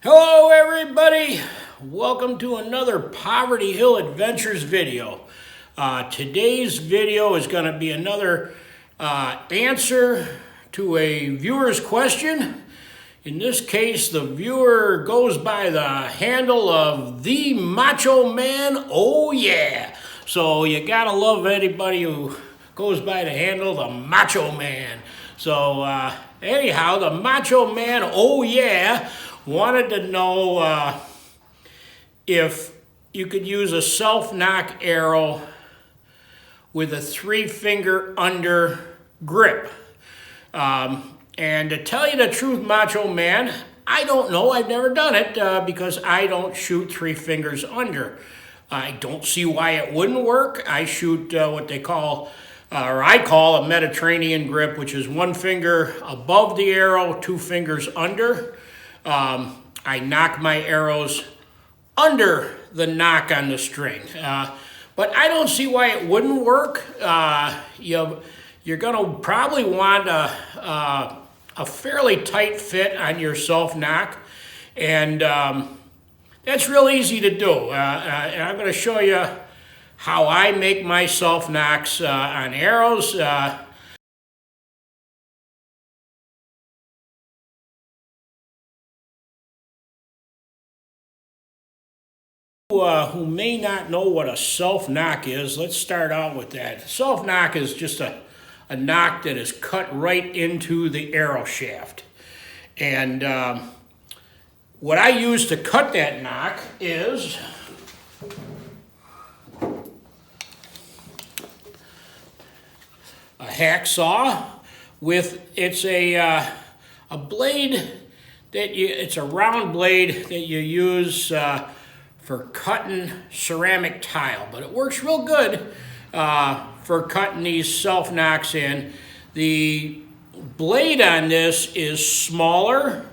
Hello everybody, welcome to another Poverty Hill Adventures video. Today's video is going to be another answer to a viewer's question. In this case, the viewer goes by the handle of The Macho Man, oh yeah. So you gotta love anybody who goes by the handle the Macho Man. So anyhow, the Macho Man, oh yeah, wanted to know if you could use a self-knock arrow with a 3-finger under grip. And to tell you the truth, Macho Man, I don't know. I've never done it because I don't shoot 3 fingers under. I don't see why it wouldn't work. I shoot what they call, or I call a Mediterranean grip, which is 1 finger above the arrow, 2 fingers under. I knock my arrows under the nock on the string. But I don't see why it wouldn't work. You're going to probably want a fairly tight fit on your self-knock. And that's real easy to do. And I'm going to show you how I make my self-knocks on arrows. Who may not know what a self-knock is, let's start out with that. Self-knock is just a knock that is cut right into the arrow shaft. And what I use to cut that knock is a hacksaw with, it's a blade it's a round blade that you use for cutting ceramic tile, but it works real good for cutting these self-knocks in. The blade on this is smaller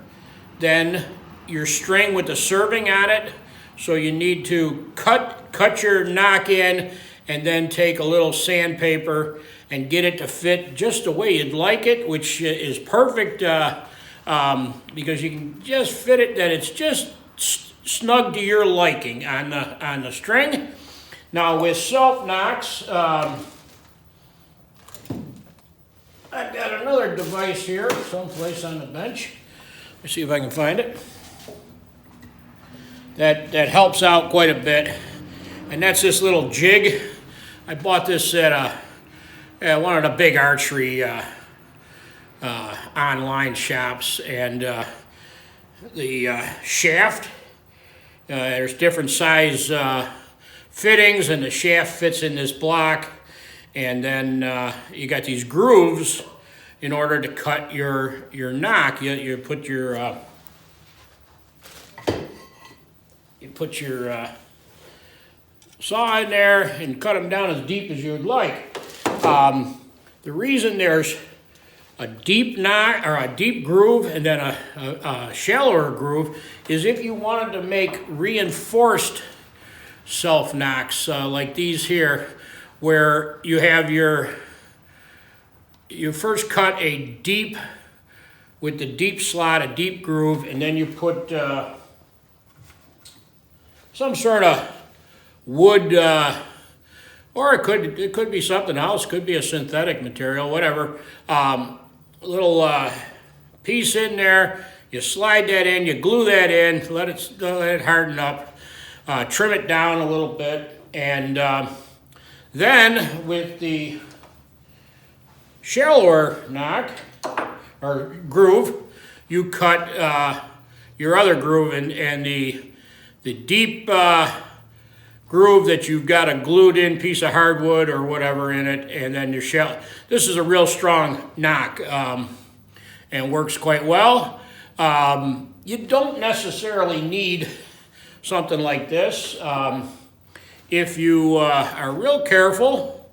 than your string with the serving on it, so you need to cut your knock in and then take a little sandpaper and get it to fit just the way you'd like it, which is perfect because you can just fit it that it's just snug to your liking on the string. Now with self-knocks, I've got another device here someplace on the bench. Let's see if I can find it. That helps out quite a bit, and that's this little jig. I bought this at one of the big archery online shops, and the shaft, there's different size fittings, and the shaft fits in this block, and then you got these grooves in order to cut your knock. You put your saw in there and cut them down as deep as you'd like. The reason there's a deep knock or a deep groove and then a shallower groove is if you wanted to make reinforced self-knocks like these here, where you have you first cut a deep, with the deep slot, a deep groove, and then you put some sort of wood, or it could be something else, could be a synthetic material, whatever. Little piece in there, you slide that in, you glue that in, let it harden up, trim it down a little bit, and then with the shallower knock or groove, you cut your other groove and the deep groove that you've got a glued in piece of hardwood or whatever in it, and then your shell. This is a real strong knock and works quite well. You don't necessarily need something like this. If you are real careful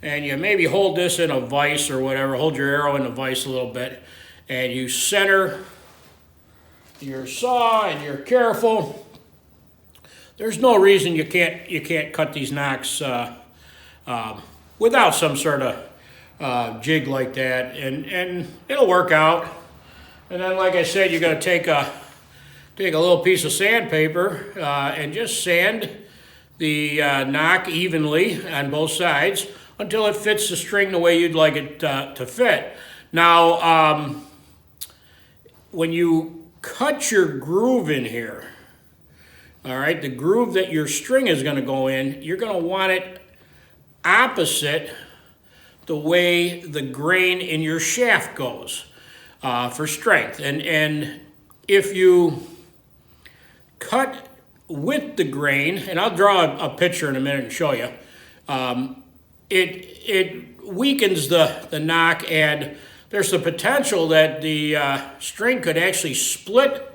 and you maybe hold this in a vise or whatever, hold your arrow in a vise a little bit, and you center your saw and you're careful, there's no reason you can't cut these knocks without some sort of jig like that, and it'll work out. And then, like I said, you're going to take a take a little piece of sandpaper and just sand the knock evenly on both sides until it fits the string the way you'd like it to fit. Now, when you cut your groove in here, all right, the groove that your string is going to go in, you're going to want it opposite the way the grain in your shaft goes for strength. And if you cut with the grain, and I'll draw a picture in a minute and show you, it weakens the knock, and there's the potential that the string could actually split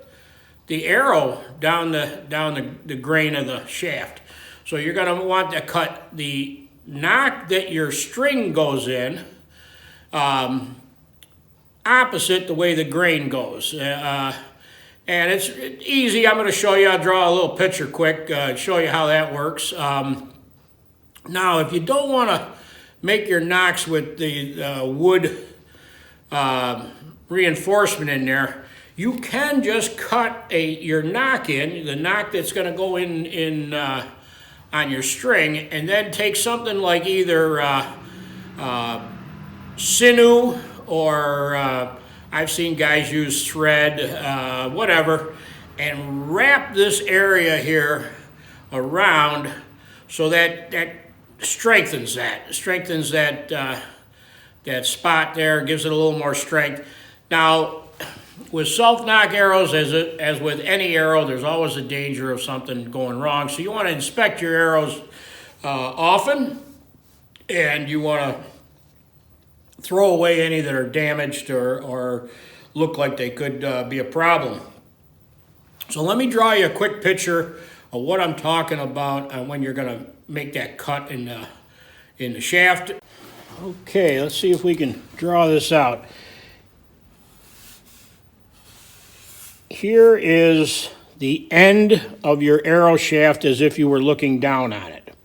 the arrow down the grain of the shaft. So you're going to want to cut the knock that your string goes in opposite the way the grain goes. And it's easy. I'm going to show you. I'll draw a little picture quick, show you how that works. Now, if you don't want to make your nocks with the wood reinforcement in there, you can just cut your knock in, the knock that's going to go in on your string, and then take something like either sinew or I've seen guys use thread, whatever, and wrap this area here around so that strengthens that spot there, gives it a little more strength. Now, with self-knock arrows, as with any arrow, there's always a danger of something going wrong. So you want to inspect your arrows often, and you want to throw away any that are damaged or look like they could be a problem. So let me draw you a quick picture of what I'm talking about when you're going to make that cut in the shaft. Okay, let's see if we can draw this out. Here is the end of your arrow shaft as if you were looking down on it.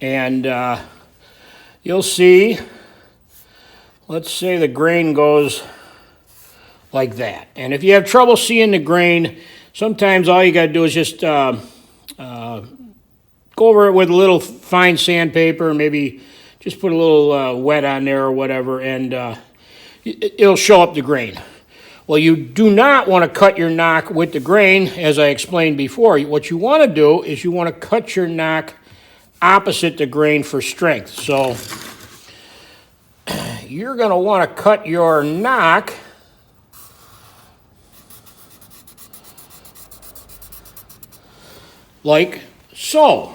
And you'll see, let's say the grain goes like that. And if you have trouble seeing the grain, sometimes all you got to do is just go over it with a little fine sandpaper, maybe just put a little wet on there or whatever, and it'll show up the grain. Well, you do not want to cut your knock with the grain, as I explained before. What you want to do is you want to cut your knock opposite the grain for strength. So you're going to want to cut your knock like so.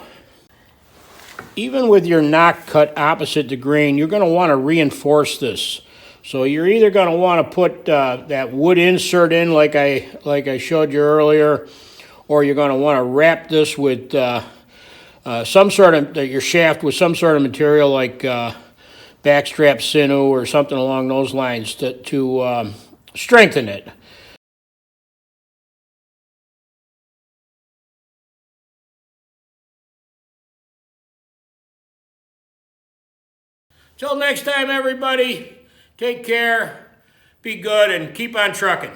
Even with your knock cut opposite the grain, you're going to want to reinforce this. So you're either going to want to put that wood insert in like I showed you earlier, or you're going to want to wrap this with some sort of, your shaft with some sort of material like backstrap sinew or something along those lines to strengthen it. Till next time, everybody, take care, be good, and keep on trucking.